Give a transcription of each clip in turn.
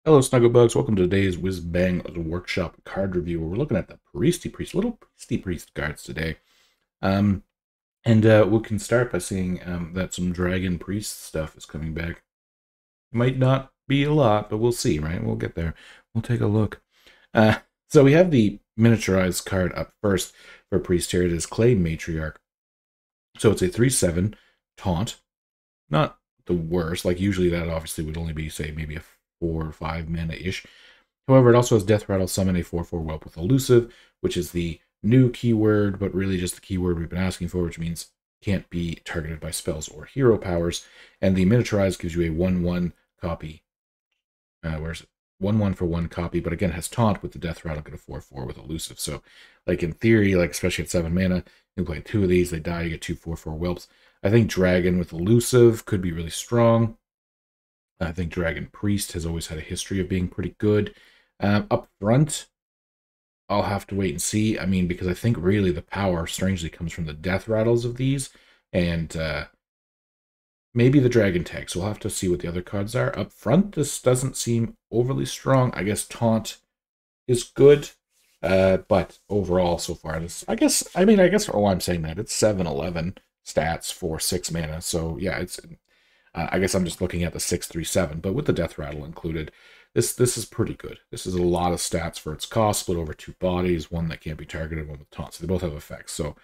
Hello, Snugglebugs. Welcome to today's Whizbangs Workshop card review. Where we're looking at the little Priesty Priest cards today. Um, and we can start by seeing that some Dragon Priest stuff is coming back. Might not be a lot, but we'll see, right? We'll get there. We'll take a look. So we have the miniaturized card up first for Priest here. It is Clay Matriarch. So it's a 3/7 taunt. Not the worst. Like, usually that obviously would only be, say, maybe a 4 or 5 mana-ish. However, it also has Death Rattle, Summon a 4/4 Whelp with Elusive, which is the new keyword, but really just the keyword we've been asking for, which means can't be targeted by spells or hero powers. And the Miniaturized gives you a 1/1 copy. Where's it? 1/1 for 1 copy, but again has Taunt with the Death Rattle, get a 4/4 with Elusive. So, like, in theory, like especially at 7 mana, you play 2 of these, they die, you get 2 4/4 Whelps. I think Dragon with Elusive could be really strong. I think Dragon Priest has always had a history of being pretty good. Up front, I'll have to wait and see. I mean, because I think really the power strangely comes from the Death Rattles of these, and maybe the Dragon tag. So we'll have to see what the other cards are. Up front, this doesn't seem overly strong. I guess Taunt is good, but overall so far, I guess oh, I'm saying that it's 7/11 stats for 6 mana. So yeah, it's I guess I'm just looking at the 6/3/7, but with the Death Rattle included, this is pretty good. This is a lot of stats for its cost, split over 2 bodies, one that can't be targeted, one with taunt. So they both have effects. So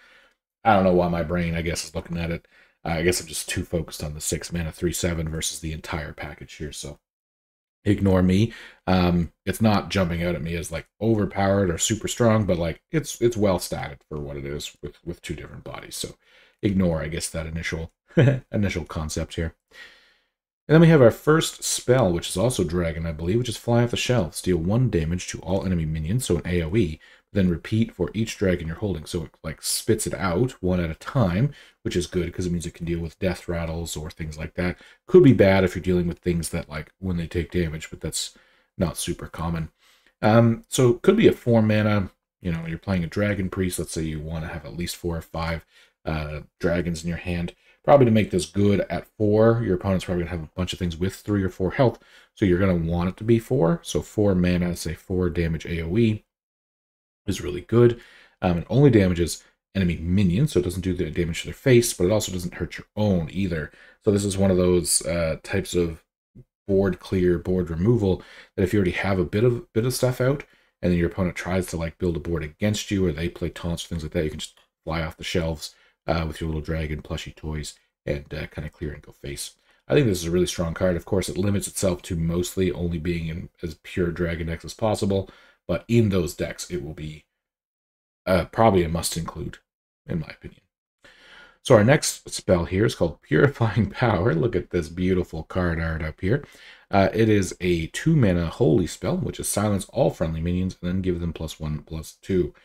I don't know why my brain, I guess, is looking at it. I guess I'm just too focused on the 6 mana 3/7 versus the entire package here. So ignore me. It's not jumping out at me as like overpowered or super strong, but like it's well statted for what it is with 2 different bodies. So ignore, I guess, that initial initial concept here. And then we have our first spell, which is also Dragon, I believe, which is Fly Off the Shelf. Deal 1 damage to all enemy minions, so an AoE. Then repeat for each dragon you're holding. So it like spits it out one at a time, which is good because it means it can deal with death rattles or things like that. Could be bad if you're dealing with things that like when they take damage, but that's not super common. So it could be a 4 mana. You know, you're playing a Dragon Priest. Let's say you want to have at least 4 or 5 dragons in your hand. Probably to make this good at 4, your opponent's probably going to have a bunch of things with 3 or 4 health, so you're going to want it to be 4. So 4 mana, say 4 damage AoE is really good. It only damages enemy minions, so it doesn't do the damage to their face, but it also doesn't hurt your own either. So this is one of those types of board clear, board removal, that if you already have a bit of stuff out, and then your opponent tries to like build a board against you, or they play taunts, things like that, you can just fly off the shelves with your little dragon plushie toys and kind of clear and go face. I think this is a really strong card. Of course, it limits itself to mostly only being in as pure dragon decks as possible, but in those decks, it will be probably a must include, in my opinion. So our next spell here is called Purifying Power. Look at this beautiful card art up here. It is a 2 mana holy spell, which is silence all friendly minions and then give them +1/+2.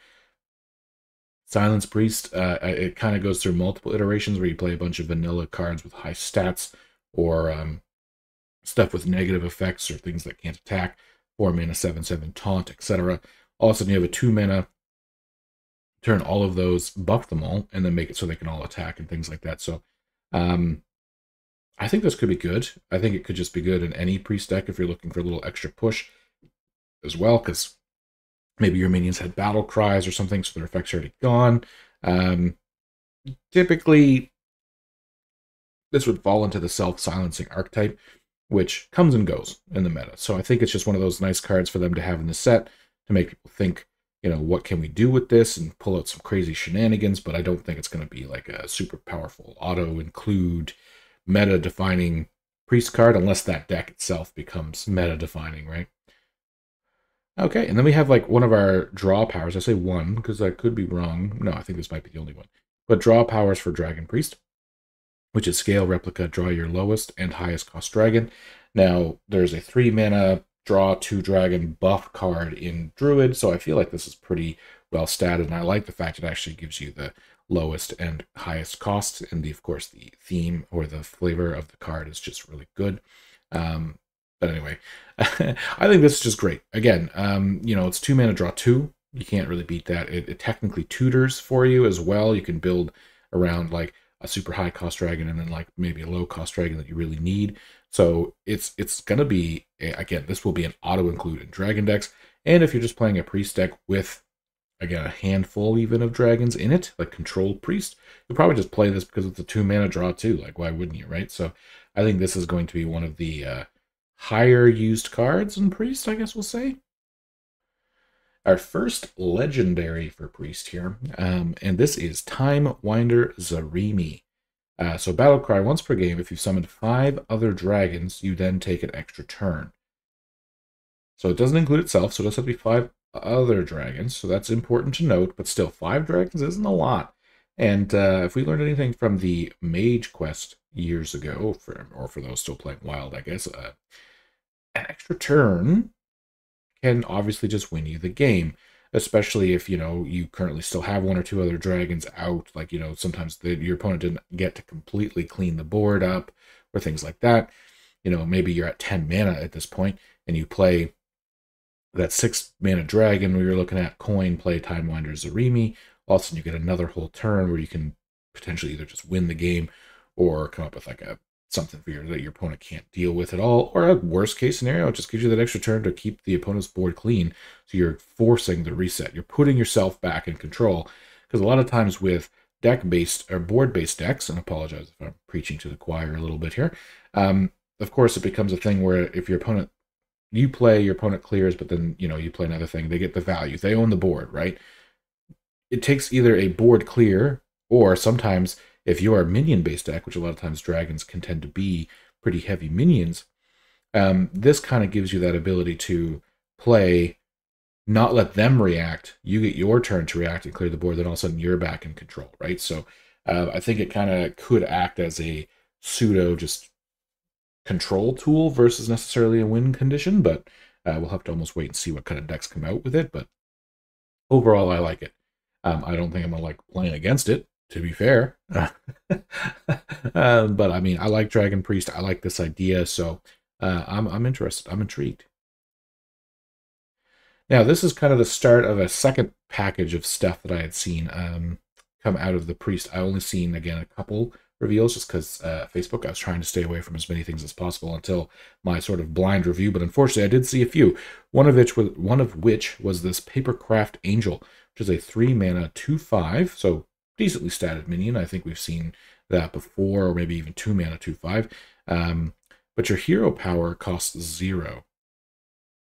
Silence Priest, it kind of goes through multiple iterations where you play a bunch of vanilla cards with high stats or stuff with negative effects or things that can't attack. 4 mana 7/7 taunt, etc. All of a sudden you have a 2 mana, turn all of those, buff them all, and then make it so they can all attack and things like that. So I think this could be good. I think it could just be good in any priest deck if you're looking for a little extra push as well, because maybe your minions had battle cries or something, so their effects are already gone. Typically, this would fall into the self-silencing archetype, which comes and goes in the meta. So I think it's just one of those nice cards for them to have in the set to make people think, you know, what can we do with this and pull out some crazy shenanigans, but I don't think it's going to be like a super powerful auto-include meta-defining priest card unless that deck itself becomes meta-defining, right? Okay, and then we have like one of our draw powers. I say one because I could be wrong. No, I think this might be the only one. But draw powers for Dragon Priest, which is scale, replica, draw your lowest and highest cost dragon. Now, there's a 3 mana draw 2 dragon buff card in Druid, so I feel like this is pretty well statted, and I like the fact it actually gives you the lowest and highest cost, and of course the theme or the flavor of the card is just really good. But anyway, I think this is just great. Again, you know, it's 2 mana draw 2. You can't really beat that. It technically tutors for you as well. You can build around like a super high cost dragon and then like maybe a low cost dragon that you really need. So it's going to be, again, this will be an auto-include in dragon decks. And if you're just playing a priest deck with, again, a handful even of dragons in it, like controlled priest, you'll probably just play this because it's a 2-mana draw too. Like, why wouldn't you, right? So I think this is going to be one of the higher used cards in priest, I guess we'll say. Our first legendary for priest here, and this is Time Winder Zarimi. So battle cry once per game. If you summoned 5 other dragons, you then take an extra turn. So it doesn't include itself, so it does have to be 5 other dragons. So that's important to note, but still, 5 dragons isn't a lot. And if we learned anything from the Mage Quest years ago, or for those still playing Wild, I guess, an extra turn can obviously just win you the game, especially if, you currently still have 1 or 2 other dragons out. Like, sometimes your opponent didn't get to completely clean the board up or things like that. Maybe you're at 10 mana at this point and you play that 6-mana dragon where you're looking at coin, play Time Winder Zarimi. All of a sudden you get another whole turn where you can potentially either just win the game or come up with like something for that your opponent can't deal with at all, or a worst case scenario, it just gives you that extra turn to keep the opponent's board clean. So you're forcing the reset. You're putting yourself back in control, because a lot of times with deck-based or board-based decks, and I apologize if I'm preaching to the choir a little bit here, of course it becomes a thing where if your opponent, you play, your opponent clears, but then you play another thing, they get the value, they own the board, right? It takes either a board clear, or sometimes if you are a minion-based deck, which a lot of times dragons can tend to be pretty heavy minions, this kind of gives you that ability to play, not let them react, you get your turn to react and clear the board, then all of a sudden you're back in control, right? So I think it kind of could act as a pseudo just control tool versus necessarily a win condition, but we'll have to almost wait and see what kind of decks come out with it. But overall, I like it. I don't think I'm going to like playing against it, to be fair. But I mean, I like Dragon Priest. I like this idea, so I'm interested. I'm intrigued. Now, this is kind of the start of a second package of stuff that I had seen come out of the Priest. I only seen, again, a couple reveals just because Facebook, I was trying to stay away from as many things as possible until my sort of blind review, but unfortunately I did see a few. One of which was this Papercraft Angel, which is a 3-mana 2/5, so decently statted minion. I think we've seen that before, or maybe even 2-mana 2/5. But your hero power costs 0.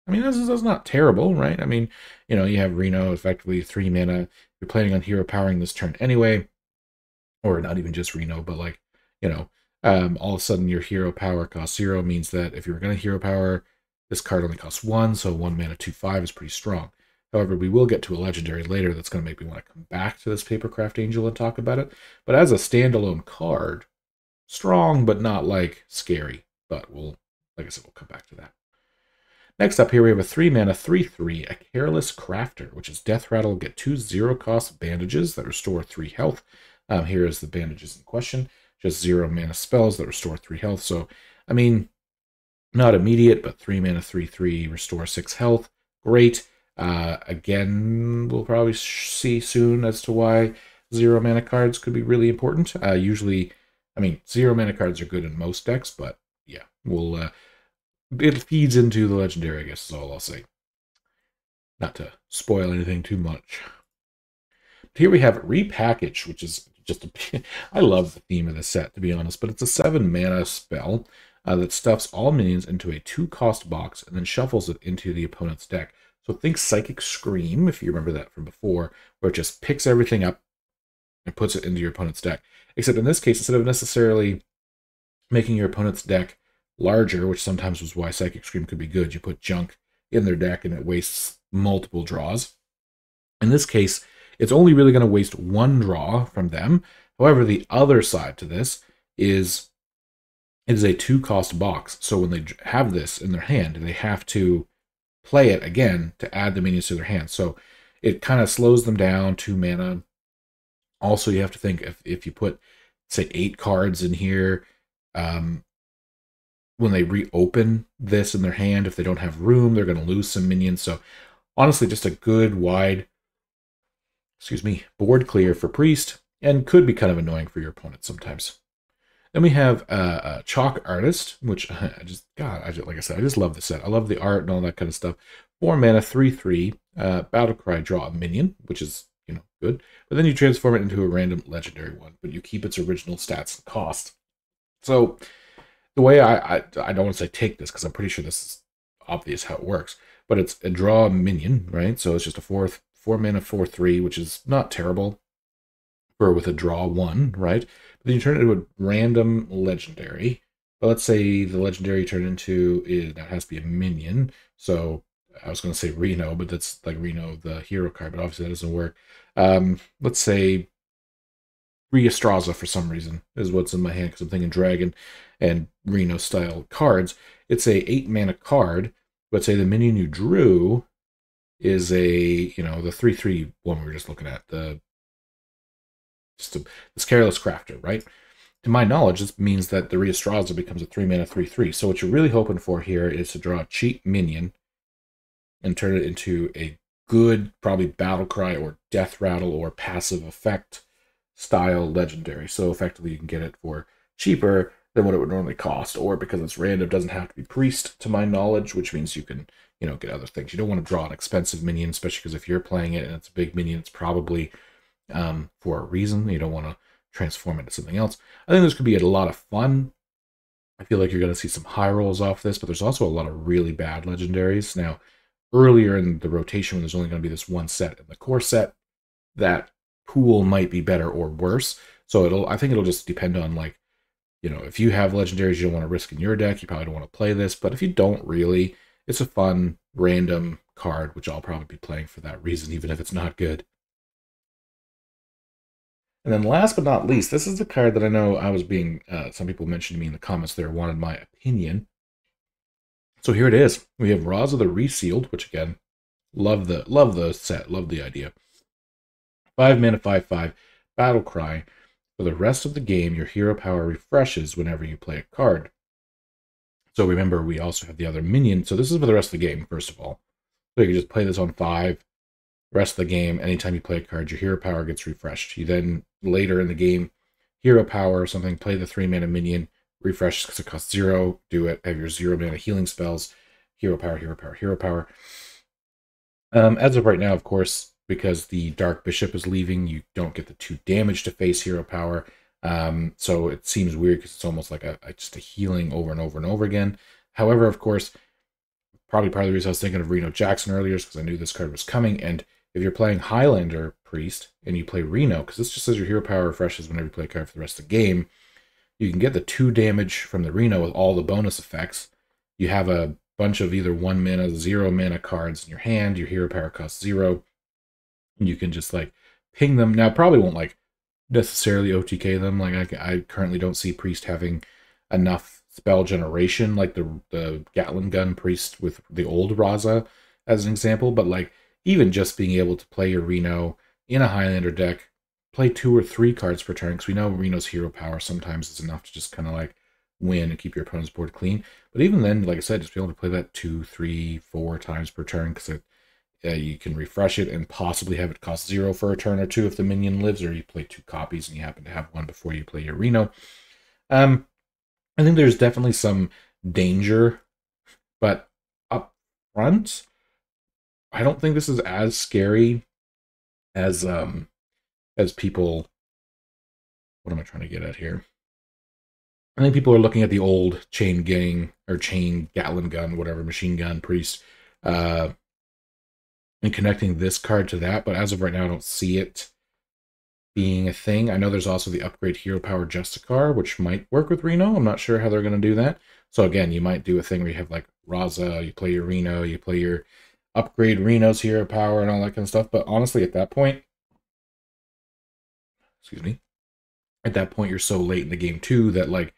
I mean, this is not terrible, right? I mean, you have Reno, effectively 3 mana. You're planning on hero powering this turn anyway, or not even just Reno, but like, all of a sudden your hero power costs 0 means that if you were going to hero power, this card only costs 1, so 1-mana 2/5 is pretty strong. However, we will get to a legendary later that's going to make me want to come back to this Papercraft Angel and talk about it. But as a standalone card, strong but not like scary. But like I said, we'll come back to that. Next up here we have a 3-mana 3/3, a Careless Crafter, which is Death Rattle. Get 2 0-cost bandages that restore 3 health. Here is the bandages in question. Just 0-mana spells that restore 3 health. So, I mean, not immediate, but 3-mana 3/3, restore 6 health. Great. Again, we'll probably see soon as to why 0-mana cards could be really important. Usually, I mean, 0-mana cards are good in most decks, but yeah, it feeds into the legendary, I guess is all I'll say. Not to spoil anything too much. Here we have Repackage, which is just I love the theme of the set, to be honest, but it's a 7-mana spell that stuffs all minions into a 2-cost box and then shuffles it into the opponent's deck. So think Psychic Scream, if you remember that from before, where it just picks everything up and puts it into your opponent's deck. Except in this case, instead of necessarily making your opponent's deck larger, which sometimes was why Psychic Scream could be good, you put junk in their deck and it wastes multiple draws. In this case, it's only really going to waste 1 draw from them. However, the other side to this is it is a 2-cost box. So when they have this in their hand, they have to play it again to add the minions to their hand. So it kind of slows them down, 2 mana. Also, you have to think if you put, say, 8 cards in here, when they reopen this in their hand, if they don't have room, they're going to lose some minions. So honestly, just a good wide, board clear for Priest, and could be kind of annoying for your opponent sometimes. Then we have Chalk Artist, which like I said, I just love the set. I love the art and all that kind of stuff. 4 mana, 3/3. Battlecry, draw a minion, which is, good. But then you transform it into a random legendary one, but you keep its original stats and cost. So the way I don't want to say take this, because I'm pretty sure this is obvious how it works, but it's a draw a minion, right? So it's just a 4 mana, 4/3, which is not terrible with a draw 1, right? But then you turn it into a random legendary. But let's say the legendary you turn into that has to be a minion. So I was going to say Reno, but that's like Reno, the hero card, but obviously that doesn't work. Let's say Registraza for some reason is what's in my hand, because I'm thinking dragon and Reno style cards. It's a 8 mana card, but say the minion you drew is a, the 3/3 one we were just looking at, this Careless Crafter, right? To my knowledge, this means that the Registraza becomes a 3 mana 3/3. So what you're really hoping for here is to draw a cheap minion and turn it into a good, probably Battlecry or Death Rattle or passive effect style legendary. So effectively you can get it for cheaper than what it would normally cost, or because it's random, it doesn't have to be priest to my knowledge, which means you can, get other things. You don't want to draw an expensive minion, especially because if you're playing it and it's a big minion, it's probably for a reason. You don't want to transform it into something else. I think this could be a lot of fun. I feel like you're going to see some high rolls off this, but there's also a lot of really bad legendaries. Now, earlier in the rotation, when there's only going to be this one set in the core set, that pool might be better or worse. So I think it'll just depend on, like, if you have legendaries you don't want to risk in your deck, you probably don't want to play this. But if you don't really, it's a fun, random card, which I'll probably be playing for that reason, even if it's not good. And then last but not least, this is the card that I know I was being, some people mentioned to me in the comments there, wanted my opinion. So here it is. We have Raza the Resealed, which again, love the set, love the idea. 5 mana, 5/5, Battlecry. For the rest of the game, your hero power refreshes whenever you play a card. So remember, we also have the other minion. So this is for the rest of the game, first of all. So you can just play this on 5. Rest of the game, anytime you play a card, your hero power gets refreshed. You then, later in the game, hero power or something, play the 3 mana minion, refresh because it costs 0, do it, have your 0 mana healing spells, hero power, hero power, hero power. As of right now, of course, because the Dark Bishop is leaving, you don't get the 2 damage to face hero power. So it seems weird because it's almost like just a healing over and over and over again. However, of course, probably part of the reason I was thinking of Reno Jackson earlier is because I knew this card was coming. And if you're playing Highlander Priest and you play Reno, because this just says your hero power refreshes whenever you play a card for the rest of the game, you can get the 2 damage from the Reno with all the bonus effects. You have a bunch of either 1 mana, 0 mana cards in your hand. Your hero power costs 0. And you can just like ping them. Now, probably won't like necessarily OTK them. Like I currently don't see Priest having enough spell generation, like the Gatling Gun Priest with the old Raza as an example. But like even just being able to play your Reno in a Highlander deck, play 2 or 3 cards per turn, because we know Reno's hero power sometimes is enough to just kind of like win and keep your opponent's board clean. But even then, like I said, just be able to play that 2, 3, 4 times per turn, because you can refresh it and possibly have it cost 0 for a turn or 2 if the minion lives, or you play 2 copies and you happen to have one before you play your Reno. I think there's definitely some danger, but up front, I don't think this is as scary as people. What am I trying to get at here? I think people are looking at the old chain Gatling gun, whatever, machine gun Priest, and connecting this card to that. But as of right now, I don't see it being a thing. I know there's also the upgrade hero power Justicar, which might work with Reno. I'm not sure how they're going to do that. So again, you might do a thing where you have like Raza, you play your Reno, you play your upgrade Reno's hero power and all that kind of stuff. But honestly, at that point, at that point, you're so late in the game too that like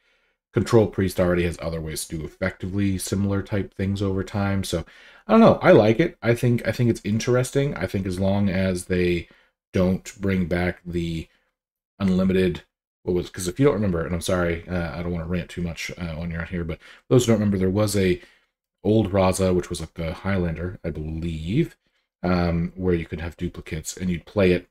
Control Priest already has other ways to do effectively similar type things over time. So I don't know. I like it. I think it's interesting. I think as long as they don't bring back the unlimited, because if you don't remember, and I'm sorry, I don't want to rant too much on your here, but those who don't remember, there was a old Raza, which was like the Highlander, I believe, where you could have duplicates and you'd play it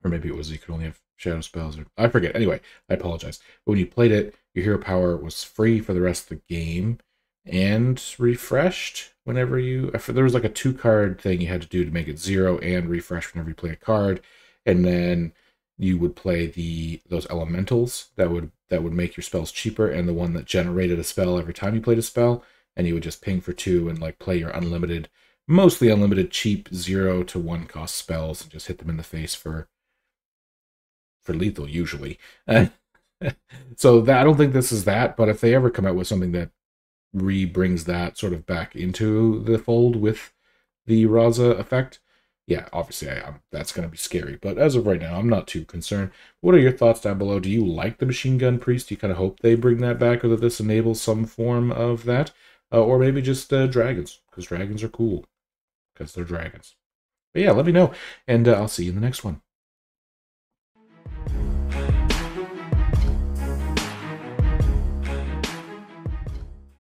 Or maybe it was you could only have shadow spells, or I forget. Anyway, I apologize. But when you played it, your hero power was free for the rest of the game and refreshed whenever you... There was like a 2-card thing you had to do to make it 0 and refresh whenever you play a card. And then you would play those elementals that would make your spells cheaper, and the one that generated a spell every time you played a spell, and you would just ping for 2 and like play your unlimited, mostly unlimited cheap 0 to 1 cost spells and just hit them in the face for lethal usually. So that, I don't think this is that, but if they ever come out with something that brings that sort of back into the fold with the Raza effect, yeah, obviously that's going to be scary. But as of right now, I'm not too concerned. What are your thoughts down below? Do you like the Machine Gun Priest? Do you kind of hope they bring that back, or that this enables some form of that? Or maybe just dragons, because dragons are cool, because they're dragons. But yeah, let me know, and I'll see you in the next one.